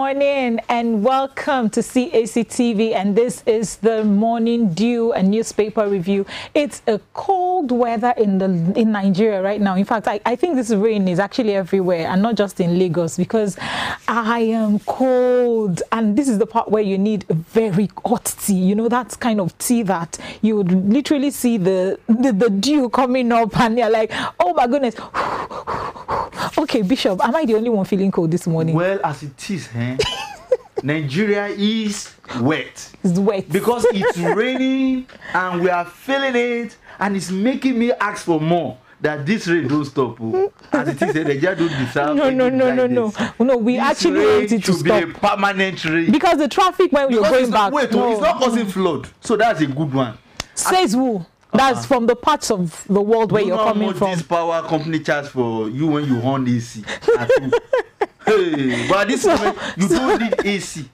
morning and welcome to Cactv, and this is the Morning Dew, a newspaper review. It's a cold weather in Nigeria right now. In fact, I think this rain is actually everywhere and not just in Lagos, because I am cold, and this is the part where you need a very hot tea. You know, that's kind of tea that you would literally see the dew coming up and you're like, oh my goodness. Okay, Bishop, am I the only one feeling cold this morning? Well, as it is, Nigeria is wet. It's wet. Because it's raining and we are feeling it, and it's making me ask for more. That this rain don't stop. As it is, Nigeria don't deserve No, we this actually want it to stop. Be a permanent rain. Because the traffic when we're going back. Wait, it's not causing flood. So that's a good one. Says who? That's from the parts of the world where you're coming from. This power company charge for you when you on AC. Hey, but this moment you don't need AC.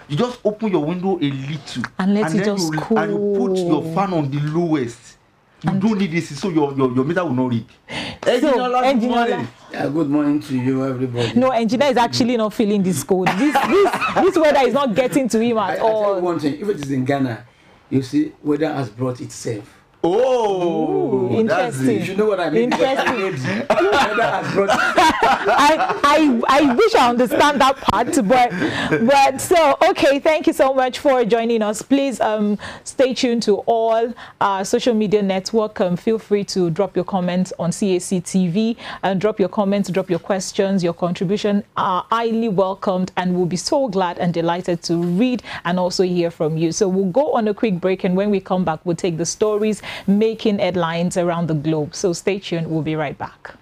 You just open your window a little and let it just cool. And you put your fan on the lowest. You don't need AC, so your meter will not read. Engineer, yeah, good morning to you, everybody. No, engineer is actually not feeling this cold. This weather is not getting to him at all. I tell you one thing, if it is in Ghana, you see, weather has brought itself. Oh, ooh, interesting. You know what I mean? Interesting. I wish I understand that part, but so okay. Thank you so much for joining us. Please stay tuned to all social media network. Feel free to drop your comments on Cactv and drop your comments, drop your questions. Your contribution are highly welcomed, and we'll be so glad and delighted to read and also hear from you. So we'll go on a quick break, and when we come back, we'll take the stories making headlines around the globe. So stay tuned. We'll be right back.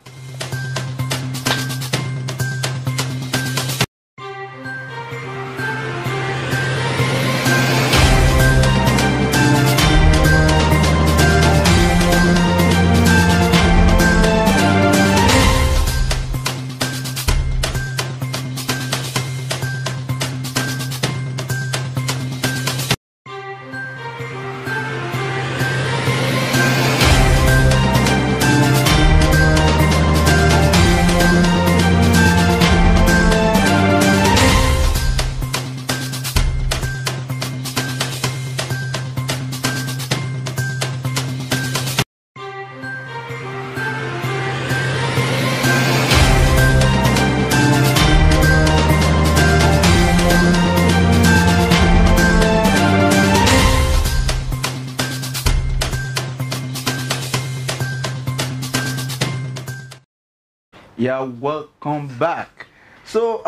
Yeah, welcome back. So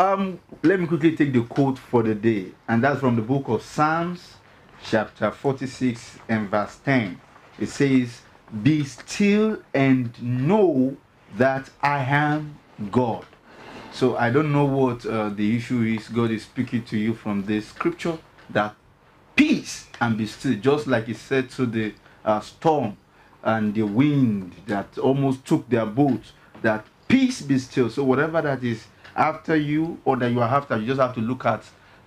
let me quickly take the quote for the day, and that's from the book of Psalms chapter 46 and verse 10. It says, "Be still and know that I am God." So I don't know what the issue is. God is speaking to you from this scripture, that peace and be still, just like he said to the storm and the wind that almost took their boat, that peace be still. So whatever that is after you or that you are after, you just have to look at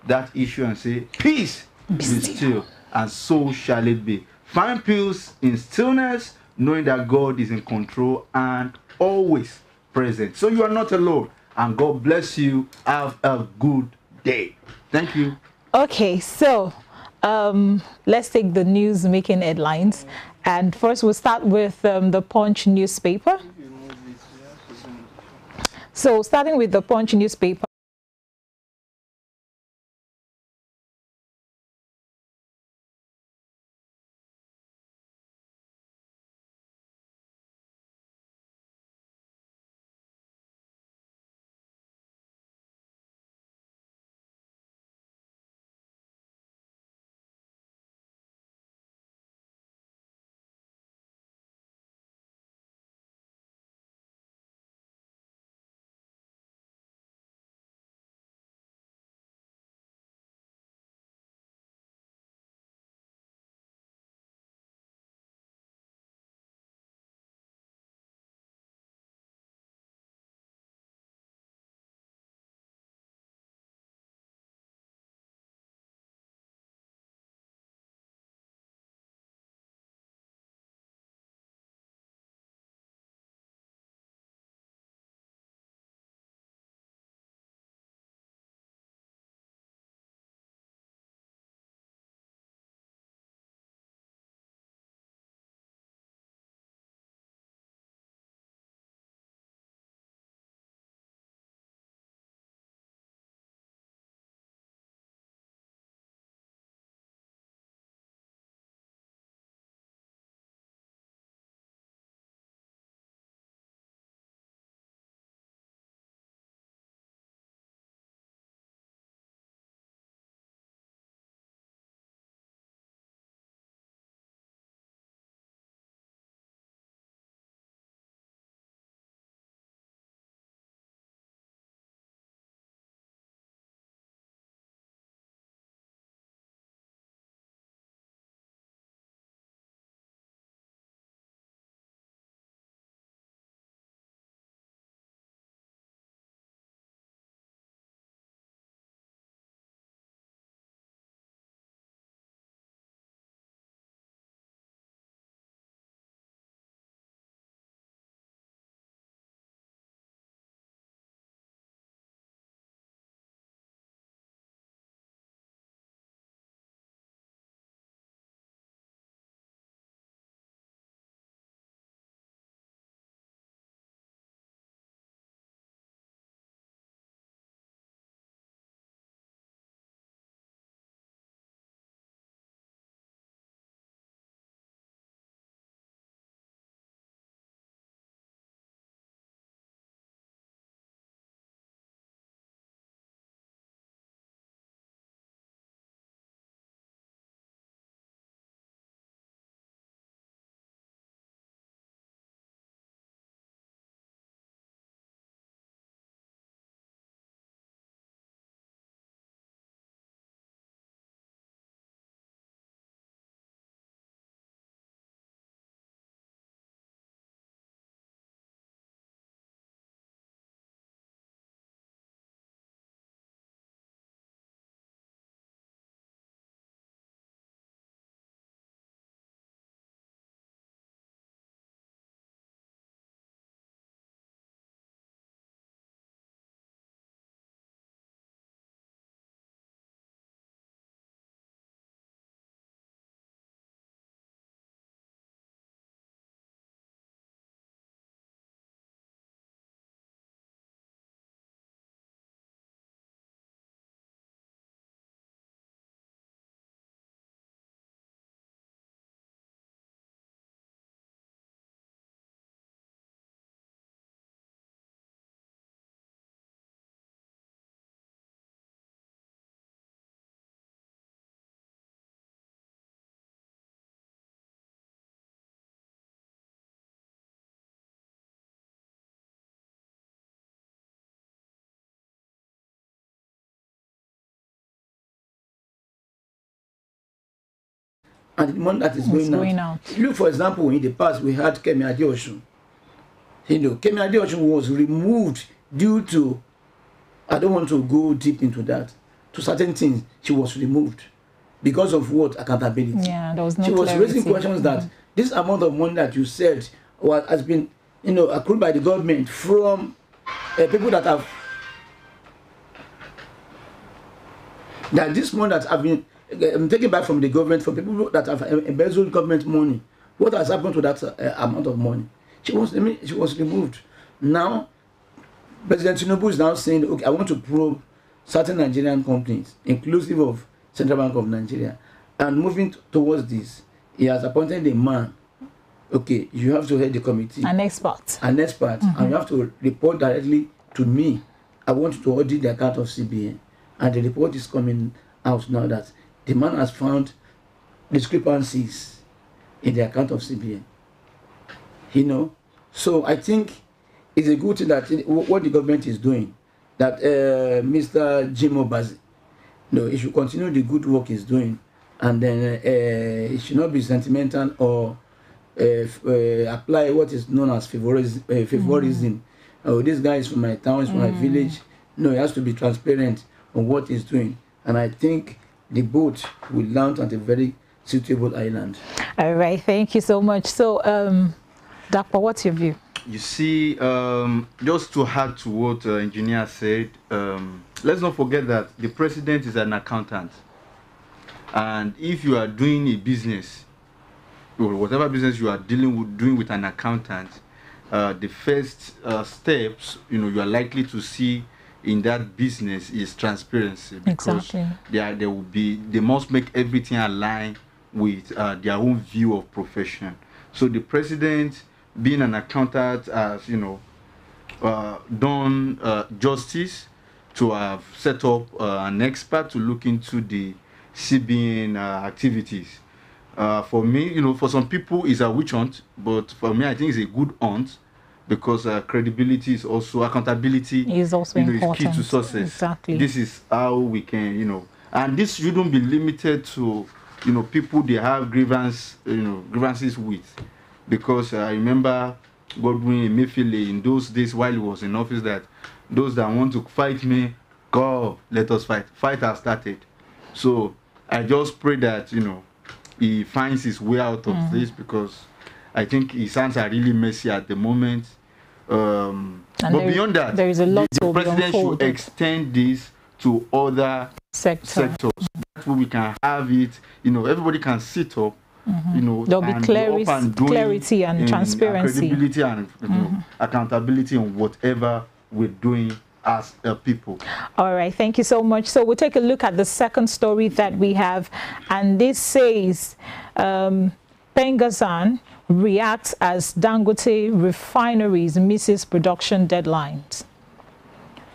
that issue and say, peace be still, and so shall it be. Find peace in stillness, knowing that God is in control and always present. So you are not alone, and God bless you. Have a good day. Thank you. Okay, so let's take the news making headlines, and first we'll start with the Punch newspaper. So starting with the Punch newspaper. and the money that is going out. Look, for example, in the past we had Kemi Adeosun. You know, Kemi Adeosun was removed due to, I don't want to go deep into that, to certain things. She was removed because of what? Accountability. Yeah, there was no She was clarity. raising questions that this amount of money that you said has been, you know, accrued by the government from people that have, that this money that have been taken back from the government, from people that have embezzled government money. What has happened to that amount of money? She was removed. Now, President Tinubu is now saying, okay, I want to probe certain Nigerian companies, inclusive of Central Bank of Nigeria. And moving towards this, he has appointed a man. Okay, you have to head the committee. An expert. An expert. And you have to report directly to me. I want you to audit the account of CBN. And the report is coming out now that the man has found discrepancies in the account of CBN. You know, so I think it's a good thing that what the government is doing, that Mr. Jim Obazi, no, he should continue the good work he's doing, and then he should not be sentimental or apply what is known as favorism. Oh, this guy is from my town, is from my village. No, he has to be transparent on what he's doing, and I think the boat will land at a very suitable island. All right, thank you so much. So, Dakwa, what's your view? You see, just to add to what engineer said, let's not forget that the president is an accountant. And if you are doing a business, or whatever business you are doing with an accountant, the first steps, you know, you are likely to see in that business is transparency, because they must make everything align with their own view of profession. So the president, being an accountant, has, you know, done justice to have set up an expert to look into the CBN activities. For me, you know, for some people it's a witch hunt, but for me I think it's a good hunt, because credibility is also, accountability is also, you know, important. Is key to success. Exactly. This is how we can, you know, and this shouldn't be limited to, you know, people they have grievances with. Because I remember Godwin Emefiele in those days while he was in office, that those that want to fight me, God, let us fight. Fight has started. So I just pray that, you know, he finds his way out of this, because I think his hands are really messy at the moment. But beyond that, there is a lot the president should extend this to other sectors. That way we can have it, you know, everybody can sit up. You know, there'll be clarity and transparency, credibility and you know, accountability on whatever we're doing as a people. All right, thank you so much. So we'll take a look at the second story that we have, and this says Pengassan reacts as Dangote refineries misses production deadlines.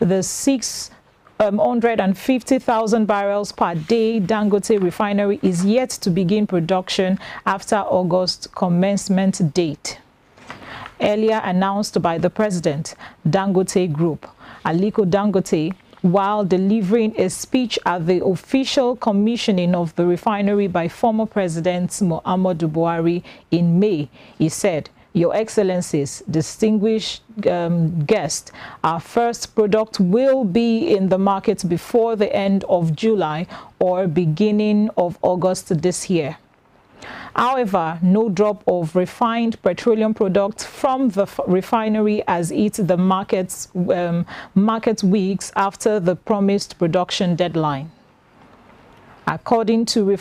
The 650,000 barrels per day Dangote refinery is yet to begin production after August commencement date. Earlier announced by the president, Dangote Group, Aliko Dangote, while delivering a speech at the official commissioning of the refinery by former President Muhammadu Buhari in May, he said, "Your Excellencies, distinguished guests, our first product will be in the market before the end of July or beginning of August this year." However, no drop of refined petroleum products from the refinery has hit the market weeks after the promised production deadline. According to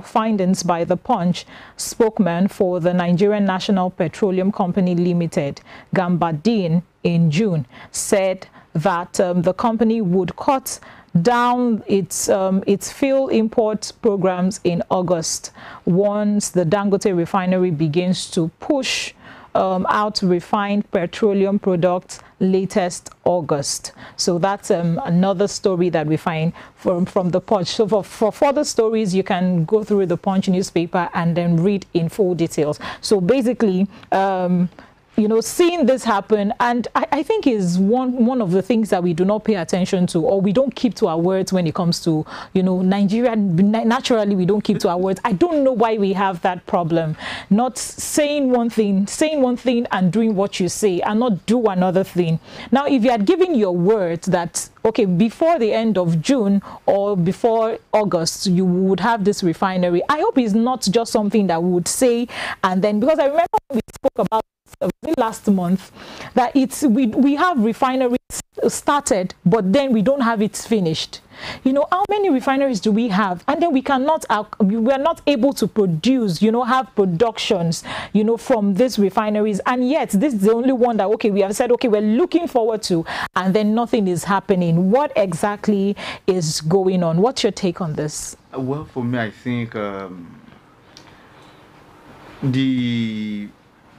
findings by the Punch, spokesman for the Nigerian National Petroleum Company Limited, Gambardine, in June, said that the company would cut down its fuel import programs in August once the Dangote refinery begins to push out refined petroleum products latest August. So that's another story that we find from the Punch. So for further stories, you can go through the Punch newspaper and then read in full details. So basically, you know, seeing this happen, and I think is one of the things that we do not pay attention to, or we don't keep to our words when it comes to, you know, Nigeria. Naturally, we don't keep to our words. I don't know why we have that problem, not saying one thing and doing what you say, and not do another thing. Now, if you had given your word that, okay, before the end of June or before August, you would have this refinery, I hope it's not just something that we would say and then, because I remember we spoke about last month that we have refineries started, but then we don't have it finished. You know, how many refineries do we have? And then we are not able to produce, you know, have productions, you know, from these refineries. And yet this is the only one that, okay, we have said, okay, we're looking forward to, and then nothing is happening. What exactly is going on? What's your take on this? Well, for me, I think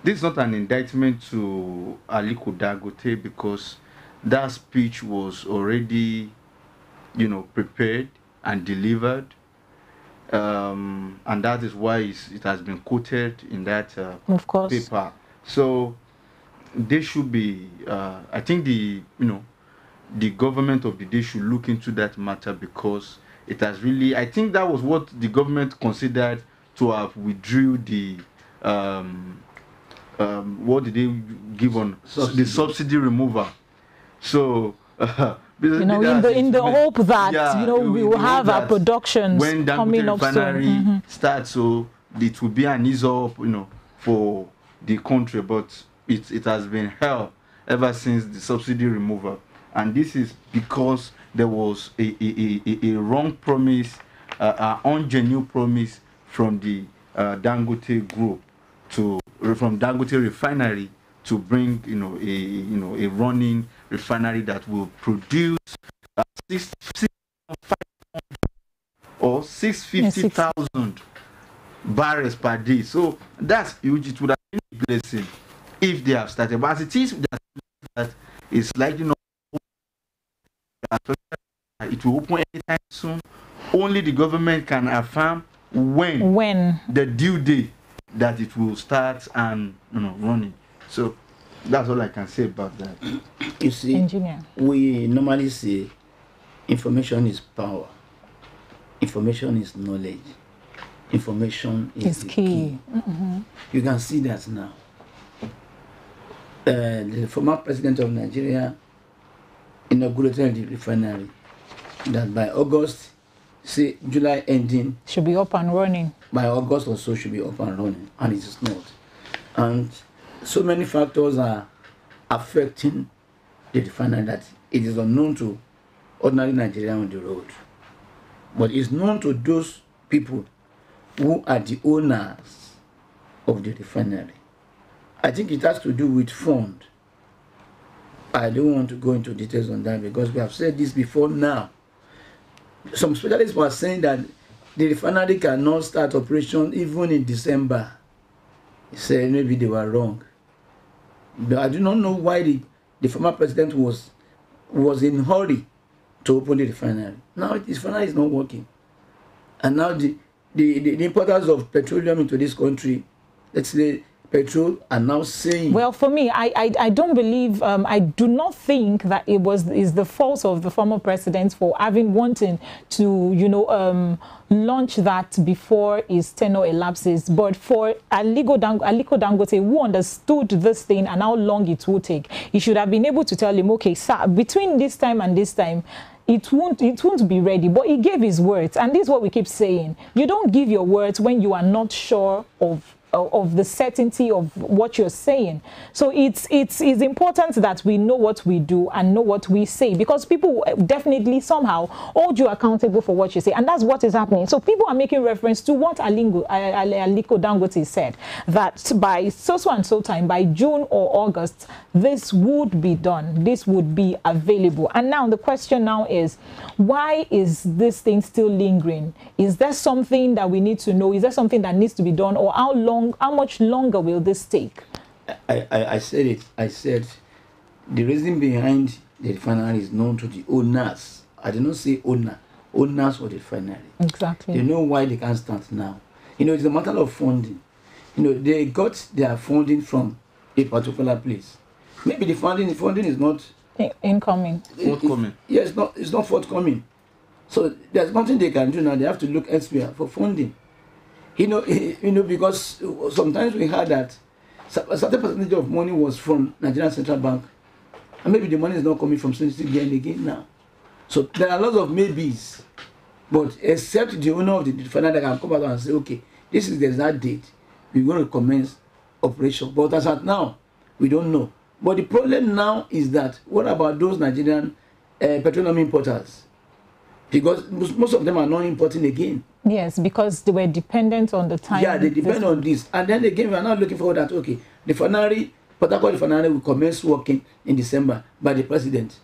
this is not an indictment to Aliko Dangote, because that speech was already, you know, prepared and delivered, and that is why it has been quoted in that of course paper. So they should be, I think the government of the day should look into that matter, because it has really, I think that was what the government considered to have withdrew the what did they give on the subsidy removal. So you know, in the hope that, yeah, you know, we will have our productions when coming up soon. Starts, so it will be an ease up, you know, for the country. But it has been hell ever since the subsidy removal, and this is because there was a wrong promise, an ungenuine promise from the Dangote group from Dangote refinery to bring, you know, a running refinery that will produce 650,000 barrels per day. So that's huge. It would have been a blessing if they have started. But as it is, that it's like, you know, it will open anytime soon. Only the government can affirm when the due date that it will start and, you know, running. So that's all I can say about that. You see, Engineer, we normally say information is power, information is knowledge, information is key. You can see that now. The former president of Nigeria inaugurated the refinery that by August, say July ending, should be up and running. By August or so should be up and running, and it is not. And so many factors are affecting the refinery that it is unknown to ordinary Nigerians on the road. But it's known to those people who are the owners of the refinery. I think it has to do with fund. I don't want to go into details on that because we have said this before now. Some specialists were saying that the refinery cannot start operation even in December. He said maybe they were wrong. But I do not know why the former president was in a hurry to open the refinery. Now this refinery is not working. And now the importers of petroleum into this country, let's say petrol, are now saying, well, for me, I don't believe, I do not think that is the fault of the former president for wanting to, you know, launch that before his tenure elapses. But for Aliko Dangote, who understood this thing and how long it would take, he should have been able to tell him, okay, sir, between this time and this time, it won't be ready. But he gave his words, and this is what we keep saying. You don't give your words when you are not sure of the certainty of what you're saying. So it's important that we know what we do and know what we say, because people definitely somehow hold you accountable for what you say, and that's what is happening. So people are making reference to what Aliko Dangote said, that by so and so time, by June or August, this would be done, this would be available. And now the question now is, why is this thing still lingering? Is there something that we need to know? Is there something that needs to be done? Or how much longer will this take? I said it. I said the reason behind the refinery is known to the owners. I did not say owner. Owners of the refinery. Exactly. They know why they can't start now. You know, it's a matter of funding. You know, they got their funding from a particular place. Maybe the funding is not incoming. Forthcoming. Yes, it's not forthcoming. So there's nothing they can do now. They have to look elsewhere for funding. Because sometimes we heard that a certain percentage of money was from Nigerian Central Bank, and maybe the money is not coming from Central Bank again now. So there are lots of maybes, but except the owner of the refinery that can come out and say, okay, this is the exact date we're going to commence operation. But as at now, we don't know. But the problem now is that what about those Nigerian petroleum importers? Because most of them are not importing again. Yes, because they were dependent on the time. Yeah, they depend on this. And then again, we are now looking forward that, okay, the refinery, Port Harcourt refinery will commence working in December by the president.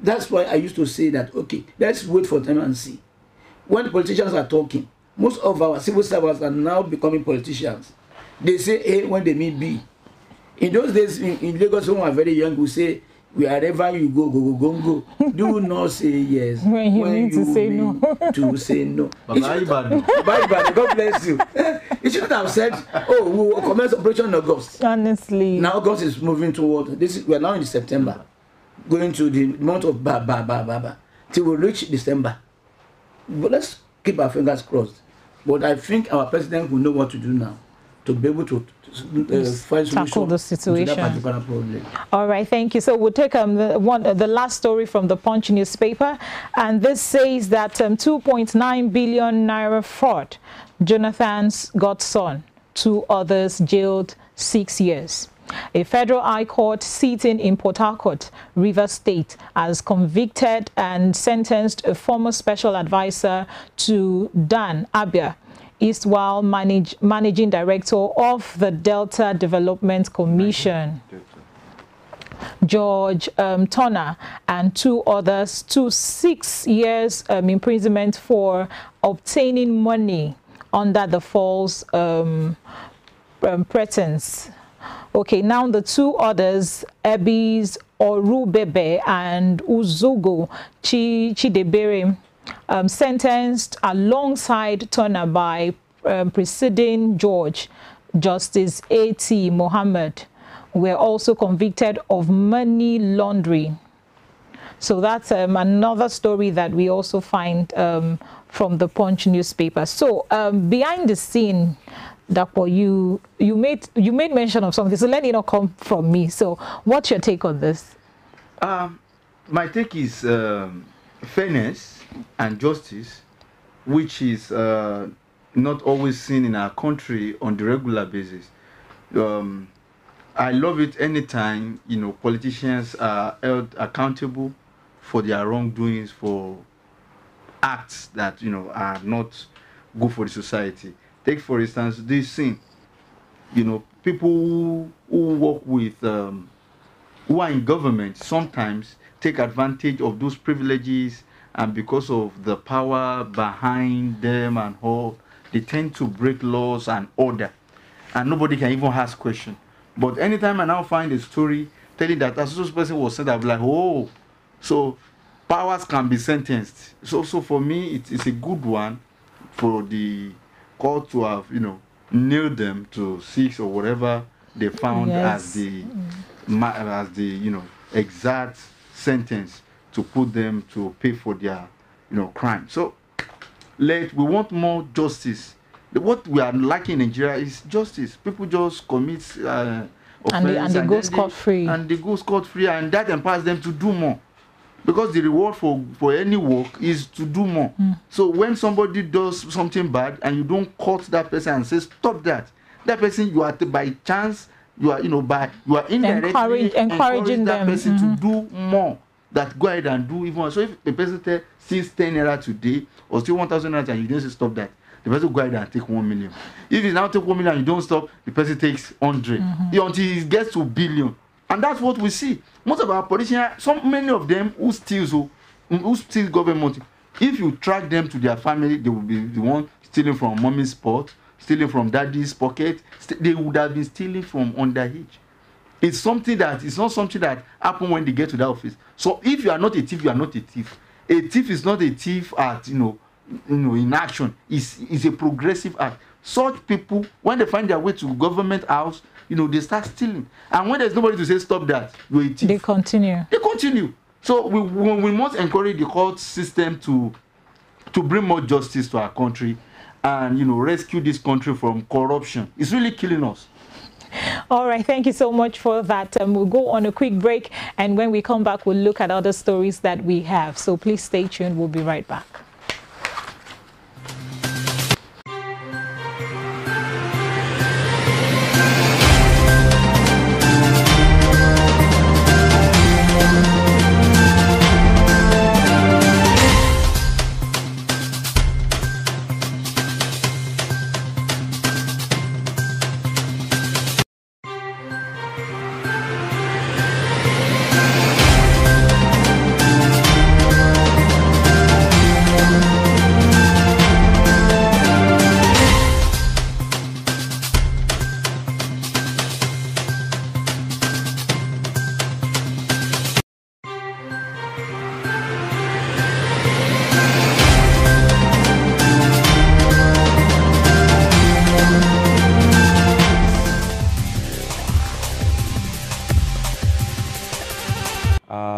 That's why I used to say that, okay, let's wait for time and see. When the politicians are talking, most of our civil servants are now becoming politicians. They say A when they mean B. In those days, in Lagos, when we were very young, we say, wherever you go, go. Do not say yes when you mean to say no. To say no. Bye, God bless you. You shouldn't have said, oh, we will commence operation in August. Honestly. Now August is moving toward this. We are now in September, going to the month of Ba till we reach December. But let's keep our fingers crossed. But I think our president will know what to do now to be able to find tackle the situation. To that particular problem. All right, thank you. So we'll take the last story from the Punch newspaper, and this says that 2.9 billion naira fraud. Jonathan's godson, 2 others jailed 6 years. A federal high court sitting in Port Harcourt, Rivers State, has convicted and sentenced a former special advisor to Dan Abia, Eastwell managing director of the Delta Development Commission, George Turner, and 2 others to 6 years imprisonment for obtaining money under the false pretense. Okay, now the 2 others, Ebis Orubebe and Uzogo Chidebere, sentenced alongside Turner by preceding Judge Justice A.T. Mohammed, were also convicted of money laundering. So that's another story that we also find from the Punch newspaper. So behind the scene, Dapo, you made mention of something, so let it not come from me. So what's your take on this? My take is fairness and justice, which is not always seen in our country on the regular basis. I love it anytime, politicians are held accountable for their wrongdoings, for acts that, are not good for the society. Take, for instance, this thing, people who work with, who are in government sometimes take advantage of those privileges, and because of the power behind them and all, they tend to break laws and order, and nobody can even ask questions. But anytime I now find a story telling that as this person was sent, I'll be like, oh, so powers can be sentenced. So for me, it's a good one for the court to have, nailed them to 6 or whatever they found as the exact sentence to put them to pay for their, crime. So we want more justice. What we are lacking in Nigeria is justice. People just commit offense and they go scot-free. And they go scot-free, and that empowers them to do more. Because the reward for any work is to do more. So when somebody does something bad and you don't cut that person and say, stop that, that person, you are by chance, you are indirectly encouraging that person to do more. That go ahead and do even more. So if a person steals 10 naira today or steal 1,000 naira and you don't say stop that, the person go ahead and take 1 million. If he now take 1 million and you don't stop, the person takes 100 until he gets to billion. And that's what we see. Most of our politicians, many of them who steal government money, if you track them to their family, they will be the one stealing from mommy's pot, stealing from daddy's pocket. They would have been stealing from underage. It's not something that happens when they get to the office. So if you are not a thief, you are not a thief. A thief is not a thief at in action. It's a progressive act. Such people, when they find their way to government house, they start stealing. And when there's nobody to say stop that, they continue. They continue. So we must encourage the court system to bring more justice to our country and rescue this country from corruption. It's really killing us. All right, thank you so much for that. We'll go on a quick break, and when we come back, we'll look at other stories that we have. So please stay tuned. We'll be right back.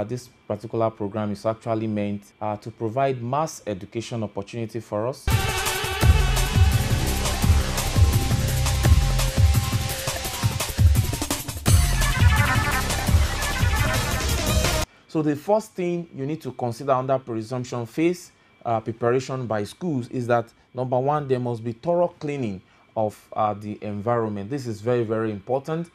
This particular program is actually meant to provide mass education opportunity for us. So the first thing you need to consider under presumption phase preparation by schools is that, number one, there must be thorough cleaning of the environment. This is very, very important.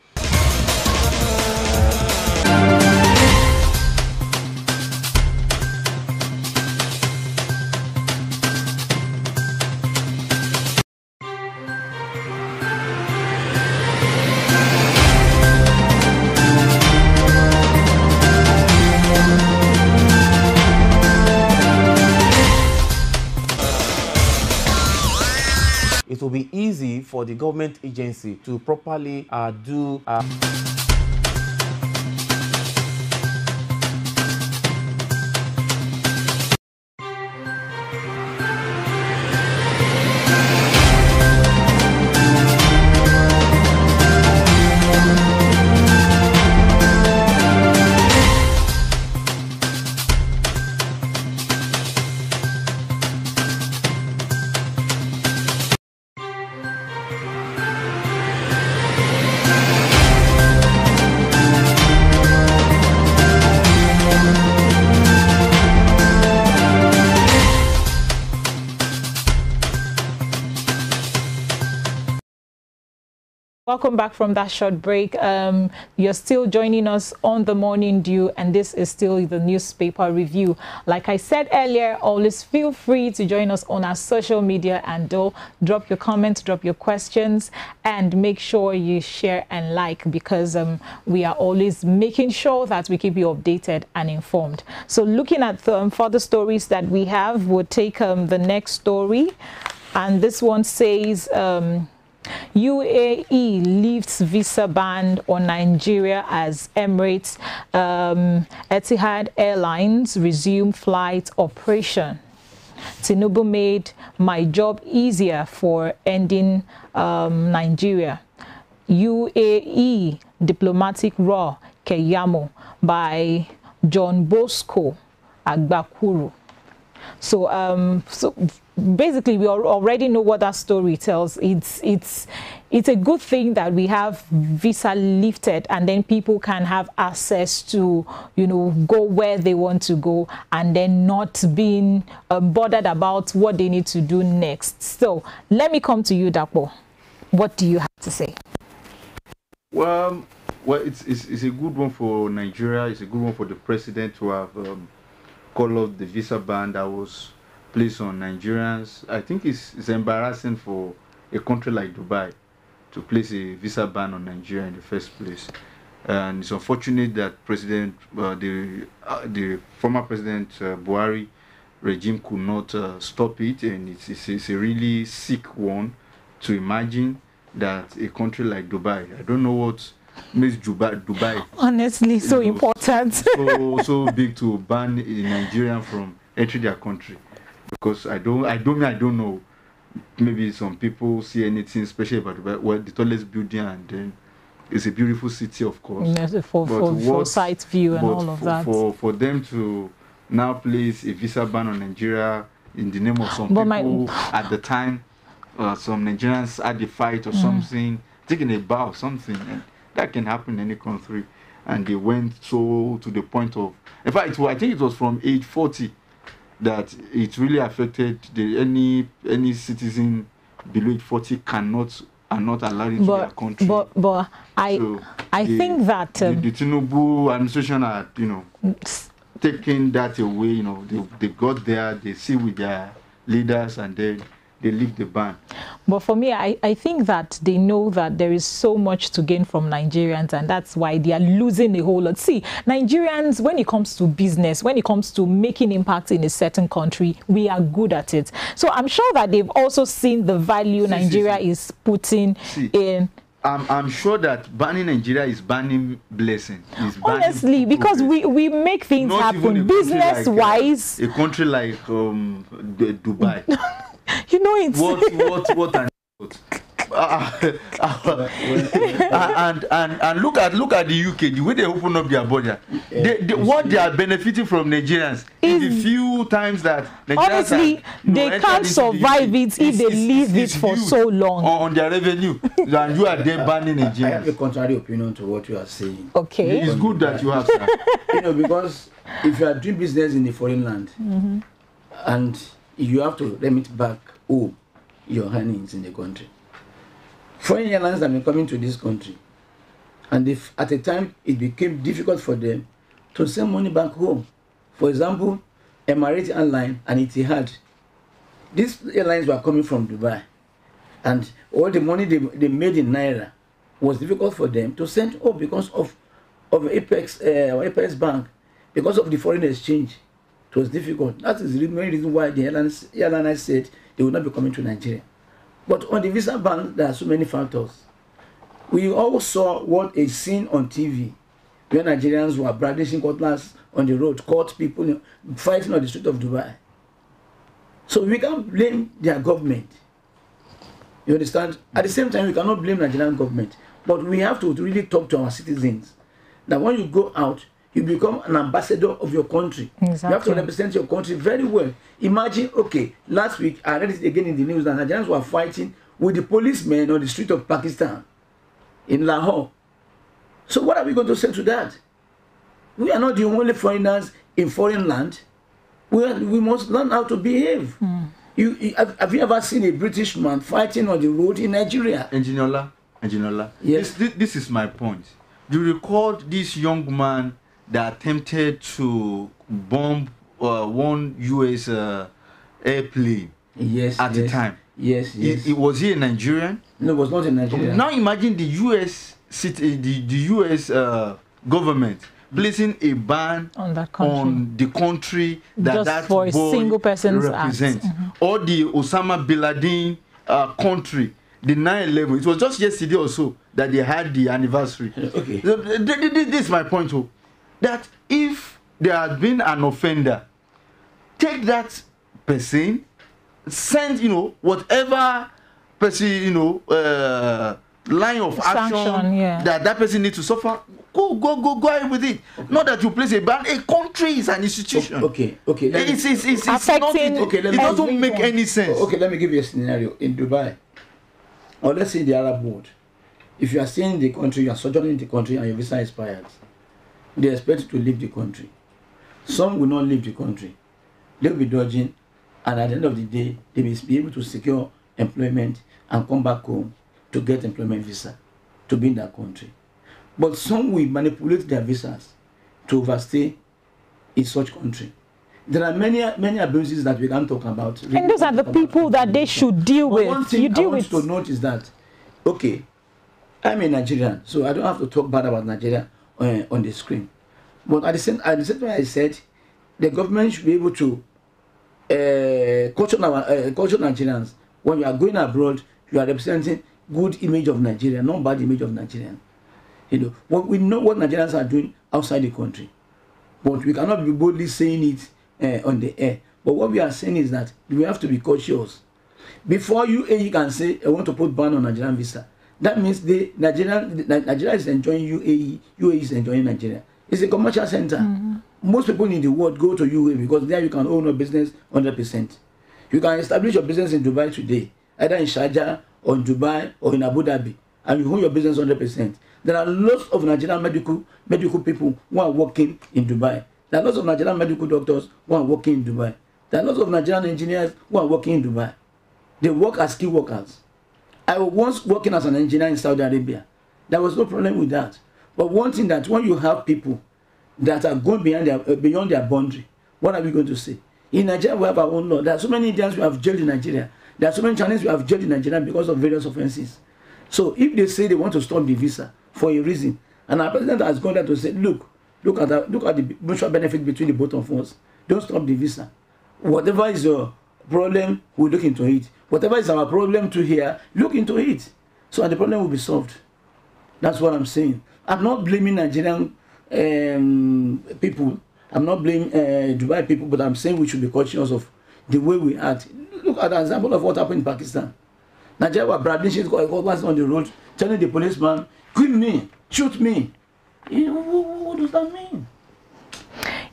It will be easy for the government agency to properly do Welcome back from that short break. You're still joining us on the Morning Dew, and this is still the newspaper review. Like I said earlier, always feel free to join us on our social media and drop your comments, drop your questions, and make sure you share and like, because we are always making sure that we keep you updated and informed. So looking at the further stories that we have, we'll take the next story, and this one says UAE lifts visa ban on Nigeria as Emirates Etihad Airlines resume flight operation. Tinubu made my job easier for ending Nigeria. UAE diplomatic row Keyamo by John Bosco Agbakuru. So basically, we already know what that story tells. It's a good thing that we have visa lifted, and then people can have access to, go where they want to go, and then not being bothered about what they need to do next. So let me come to you, Dapo. What do you have to say? Well, it's a good one for Nigeria. It's a good one for the president to have called off the visa ban that was placed on Nigerians. I think it's embarrassing for a country like Dubai to place a visa ban on Nigeria in the first place, and it's unfortunate that the former President Buhari regime could not stop it, and it's a really sick one to imagine that a country like Dubai, I don't know what makes Dubai honestly so important, so big to ban a Nigerian from entering their country. Because I don't know. Maybe some people see anything special about Dubai, well, the tallest building, and then It's a beautiful city, of course. Yes, for sight view and all of that. For them to now place a visa ban on Nigeria in the name of some people at the time, some Nigerians had a fight or something, taking a bow or something, and that can happen in any country. And they went so to the point of, in fact, I think it was from age 40 that it really affected any citizen below age 40 are not allowed into their country. But I think that the Tinubu administration are, taking that away. They got there, they see with their leaders, and then they lift the ban. But for me, I think that they know that there is so much to gain from Nigerians, and that's why they are losing a whole lot. See, Nigerians, when it comes to business, when it comes to making impact in a certain country, we are good at it. So I'm sure that they've also seen the value Nigeria is putting in. I'm sure that banning Nigeria is banning blessing. Honestly, because we make things happen business-wise. A country like Dubai. You know it. What and look at the UK, the way they open up their border. What they are benefiting from Nigerians is the few times that Nigerians honestly they can't survive it if they leave it for so long on their revenue. And you are there banning Nigerians. I have a contrary opinion to what you are saying. Okay. It's good that you have that. Because if you are doing business in a foreign land and you have to remit back your earnings in the country. Foreign airlines have been coming to this country, and if at a time it became difficult for them to send money back home. For example, Emirates Airline and Etihad, these airlines were coming from Dubai, and all the money they made in Naira was difficult for them to send home because of Apex Bank, because of the foreign exchange. It was difficult. That is the main reason why the airlines said they would not be coming to Nigeria. But on the visa ban, there are so many factors. We all saw what is seen on TV, where Nigerians were brandishing cutlass on the road, caught people fighting on the street of Dubai. So we can't blame their government. You understand? At the same time, we cannot blame Nigerian government. But we have to really talk to our citizens that when you go out, you become an ambassador of your country. Exactly. You have to represent your country very well. Imagine, okay, last week I read it again in the news that Nigerians were fighting with the policemen on the street of Pakistan in Lahore. So what are we going to say to that? We are not the only foreigners in foreign land. We must learn how to behave. Have you ever seen a British man fighting on the road in Nigeria? Engineer, yes. This is my point. You recall this young man that attempted to bomb one U.S. Airplane at the time. Yes. It was he a Nigerian? No, it was not in Nigeria. Now imagine the U.S. Government placing a ban on the country that for boy a single person's represents. Or the Osama bin Laden country, the 9/11. It was just yesterday or so that they had the anniversary. Okay. This is my point, too. That if there had been an offender, take that person, send whatever person line of action that person needs to suffer. Go ahead with it. Not that you place a ban. A country is an institution. Okay. It's not. It doesn't make any sense. Okay, let me give you a scenario in Dubai, or let's say the Arab world. If you are staying in the country, you are sojourning in the country, and your visa expired, they expect you to leave the country. Some will not leave the country. They will be dodging, and at the end of the day, they will be able to secure employment and come back home to get employment visa to be in that country. But some will manipulate their visas to overstay in such country. There are many abuses that we can talk about. And those are the people that they should deal with. One thing I want to note is that, okay, I'm a Nigerian, so I don't have to talk bad about Nigeria on the screen. But at the same time, I said the government should be able to culture Nigerians. When you are going abroad, you are representing good image of Nigeria, not bad image of Nigeria. We know what Nigerians are doing outside the country, but we cannot be boldly saying it on the air. But what we are saying is that we have to be cautious. Before you can say, I want to put ban on Nigerian visa, That means Nigeria is enjoying UAE, UAE is enjoying Nigeria. It's a commercial center. Most people in the world go to UAE because there you can own a business 100%. You can establish your business in Dubai today, either in Sharjah or in Dubai or in Abu Dhabi, and you own your business 100%. There are lots of Nigerian medical people who are working in Dubai. There are lots of Nigerian medical doctors who are working in Dubai. There are lots of Nigerian engineers who are working in Dubai. They work as skilled workers. I was once working as an engineer in Saudi Arabia. There was no problem with that. But one thing that when you have people that are going beyond their boundary, what are we going to say? In Nigeria, we have our own law. There are so many Indians we have jailed in Nigeria. There are so many Chinese we have jailed in Nigeria because of various offenses. So if they say they want to stop the visa for a reason, and our president has gone there to say, look at the mutual benefit between the both of us. Don't stop the visa. Whatever is your problem, we'll look into it. Whatever is our problem to here, look into it. So the problem will be solved. That's what I'm saying. I'm not blaming Nigerian people. I'm not blaming Dubai people, but I'm saying we should be cautious of the way we act. Look at the example of what happened in Pakistan. Nigeria were brandishing cutlass on the road, telling the policeman, kill me, shoot me. You know, what does that mean?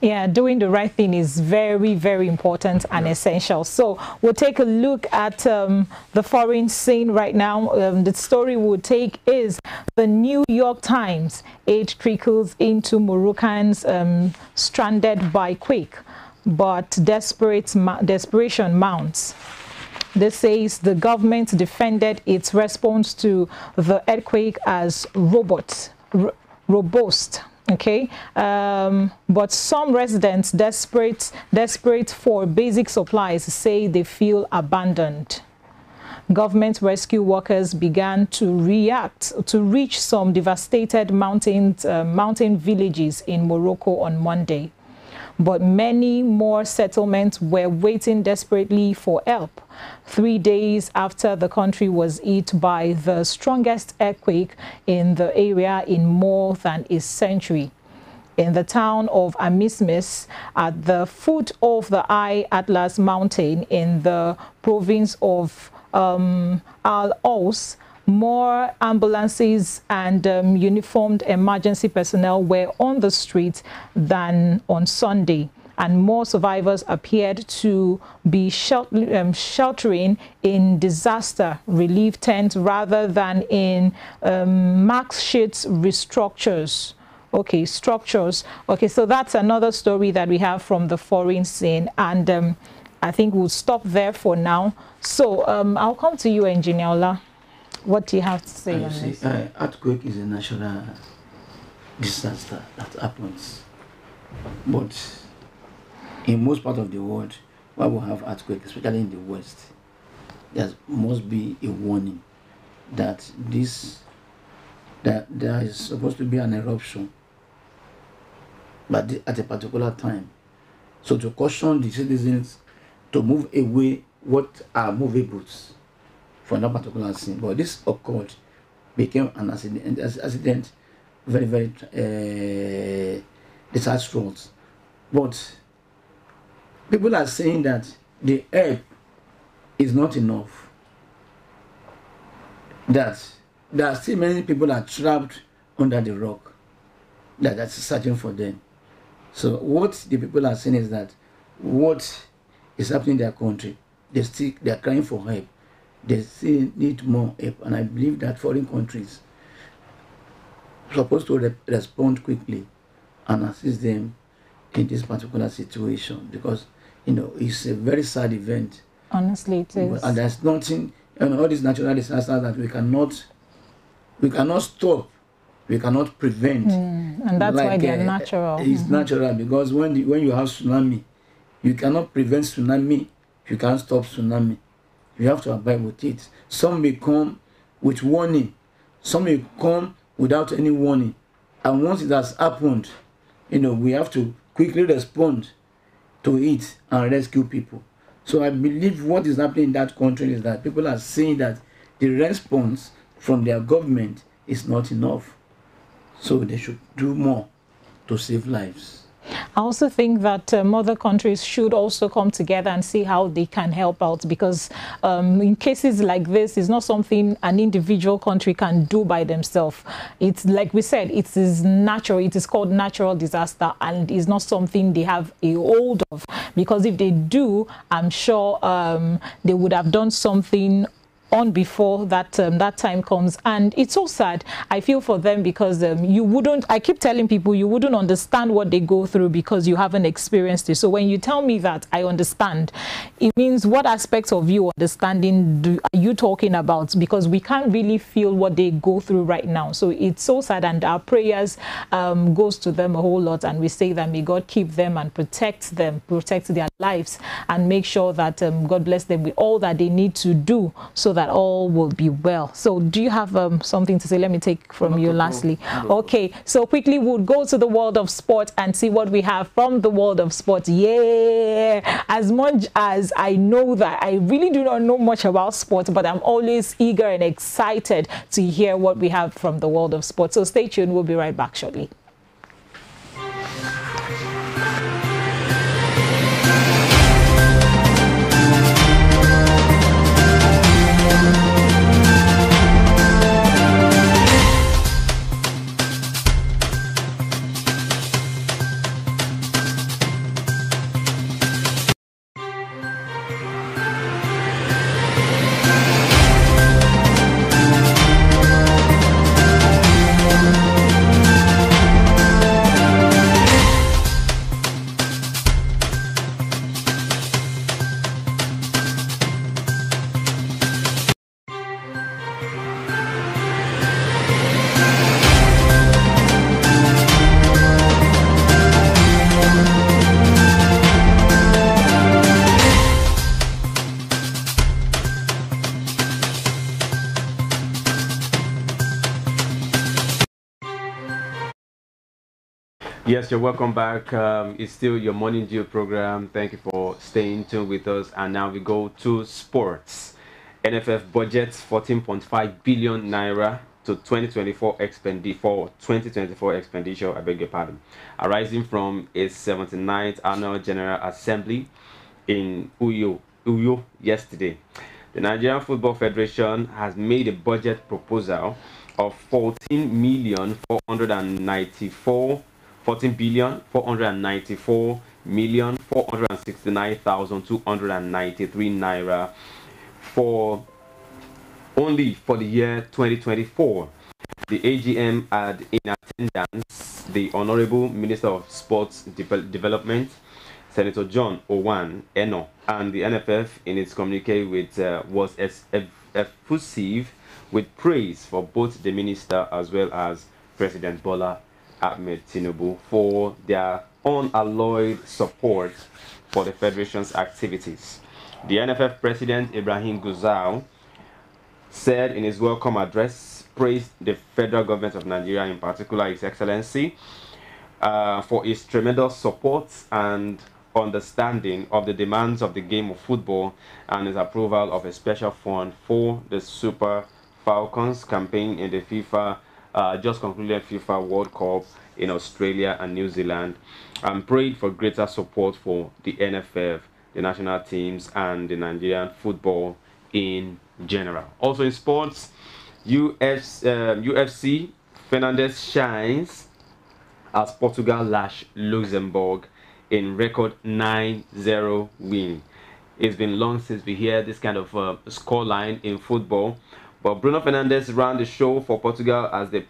Yeah, doing the right thing is very, very important and essential. So we'll take a look at the foreign scene right now. The story we'll take is the New York Times. Aid trickles into Moroccans stranded by quake, but desperation mounts. This says the government defended its response to the earthquake as robust. Okay, but some residents desperate for basic supplies say they feel abandoned. Government rescue workers began to reach some devastated mountain villages in Morocco on Monday. But many more settlements were waiting desperately for help 3 days after the country was hit by the strongest earthquake in the area in more than a century. In the town of Amismis, at the foot of the High Atlas Mountain in the province of Al-Aus, more ambulances and uniformed emergency personnel were on the streets than on Sunday, and more survivors appeared to be sheltering in disaster relief tents rather than in makeshift structures. Okay, so that's another story that we have from the foreign scene, and I think we'll stop there for now. So I'll come to you, Engineer Ola. What do you have to say on this? Earthquake is a natural disaster that happens. But in most parts of the world, where we have earthquake, especially in the West, there must be a warning that there is supposed to be an eruption, but at a particular time. So to caution the citizens to move away what are movables for that particular scene. But this occurred, became an accident very, very disastrous. But people are saying that the help is not enough. That there are still many people that are trapped under the rock that are searching for them. So what the people are saying is that what is happening in their country, they are crying for help. They still need more help, and I believe that foreign countries are supposed to respond quickly and assist them in this particular situation, because it's a very sad event. Honestly, it is. And there's nothing, all these natural disasters that we cannot stop, we cannot prevent. And that's why they are natural. It's natural, because when you have tsunami, you cannot prevent tsunami, you can't stop tsunami. You have to abide with it. Some may come with warning, some may come without any warning. And once it has happened, we have to quickly respond to it and rescue people. So I believe what is happening in that country is that people are saying that the response from their government is not enough. So they should do more to save lives. I also think that other countries should also come together and see how they can help out, because in cases like this, it's not something an individual country can do by themselves. It's like we said, it is natural. It is called natural disaster, and it's not something they have a hold of, because if they do, I'm sure they would have done something on before that that time comes. And it's so sad, I feel, for them, because you wouldn't, I keep telling people, you wouldn't understand what they go through because you haven't experienced it. So when you tell me that I understand, it means what aspects of you understanding are you talking about? Because we can't really feel what they go through right now. So it's so sad, and our prayers goes to them a whole lot, and we say that may God keep them and protect them, protect their lives, and make sure that God bless them with all that they need to do so that all will be well. So do you have something to say? Let me take from you lastly. Okay, so quickly we'll go to the world of sport and see what we have from the world of sport. Yeah, as much as I know that I really do not know much about sport, but I'm always eager and excited to hear what we have from the world of sport. So stay tuned, we'll be right back shortly. Yes, you're welcome back. It's still your Morning Dew program. Thank you for staying tuned with us. And now we go to sports. NFF budgets 14.5 billion naira to 2024 expenditure, I beg your pardon, arising from its 79th annual General Assembly in Uyo yesterday. The Nigerian Football Federation has made a budget proposal of 14,494,469,293 naira for only for the year 2024. The AGM had in attendance the Honorable Minister of Sports Development, Senator John Owan Eno, and the NFF in its communique was effusive with praise for both the minister as well as President Bola Ahmed Tinubu for their unalloyed support for the Federation's activities. The NFF President Ibrahim Gusau said in his welcome address, praised the federal government of Nigeria, in particular His Excellency, for its tremendous support and understanding of the demands of the game of football, and his approval of a special fund for the Super Falcons campaign in the FIFA just concluded FIFA World Cup in Australia and New Zealand, and prayed for greater support for the NFF, the national teams, and the Nigerian football in general. Also in sports, UFC Fernandez shines as Portugal lash Luxembourg in record 9-0 win. It's been long since we hear this kind of scoreline in football, but Bruno Fernandes ran the show for Portugal as they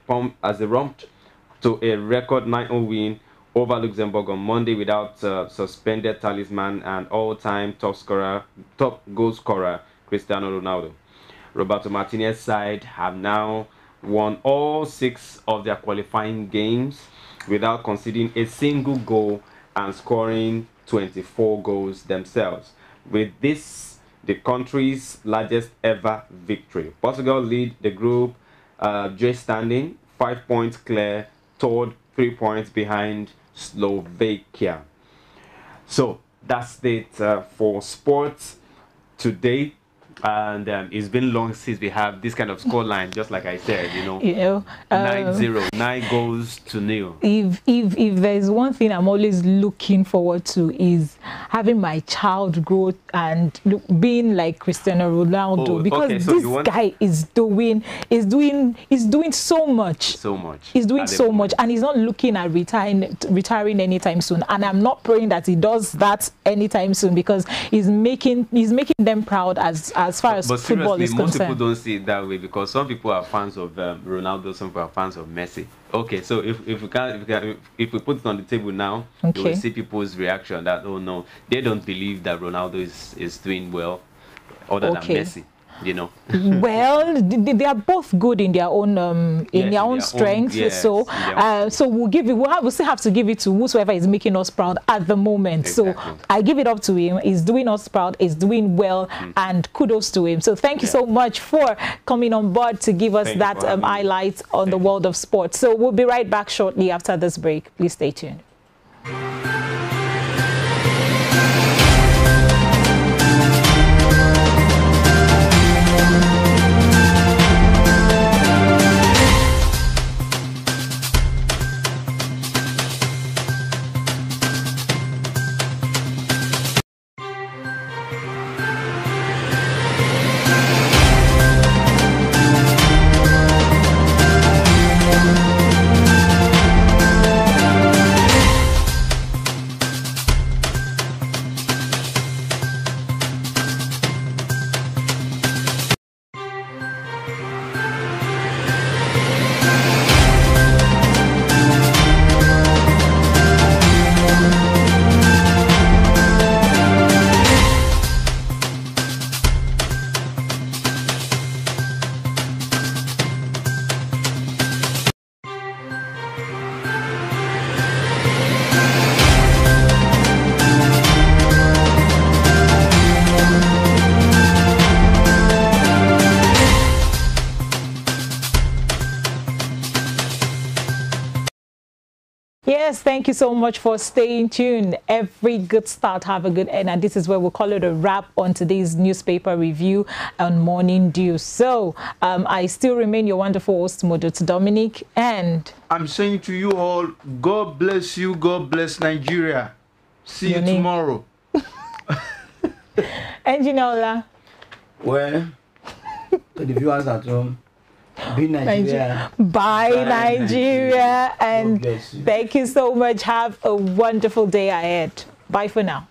romped to a record 9-0 win over Luxembourg on Monday without suspended talisman and all-time top goal scorer Cristiano Ronaldo. Roberto Martinez's side have now won all 6 of their qualifying games without conceding a single goal and scoring 24 goals themselves. With this, the country's largest ever victory. Portugal lead the group J standing 5 points clear, third 3 points behind Slovakia. So that's it for sports today. And it's been long since we have this kind of score line, just like I said, 9-0, 9 goals to 0. If there's one thing I'm always looking forward to is having my child grow and being like Cristiano Ronaldo, because okay, so this guy is doing so much. He's doing so much, and he's not looking at retiring anytime soon. And I'm not praying that he does that anytime soon, because he's making them proud as far as football is concerned. Most people don't see it that way, because some people are fans of Ronaldo, some people are fans of Messi. Okay, so if we put it on the table now, you will see people's reaction that, oh no, they don't believe that Ronaldo is doing well other than Messi. Well, they are both good in their own strength. So we'll still have to give it to whosoever is making us proud at the moment. Exactly. So I give it up to him. He's doing us proud. He's doing well, and kudos to him. So thank you so much for coming on board to give us that highlight on the world of sports. So we'll be right back shortly after this break. Please stay tuned. Yes, thank you so much for staying tuned. Every good start have a good end, and this is where we'll call it a wrap on today's newspaper review on Morning Dew. So I still remain your wonderful host, Modot Dominic, and I'm saying to you all, God bless you, God bless Nigeria. See you tomorrow. Engineer, well, to the viewers at home, be Nigeria. Bye, Nigeria. And thank you so much. Have a wonderful day ahead. Bye for now.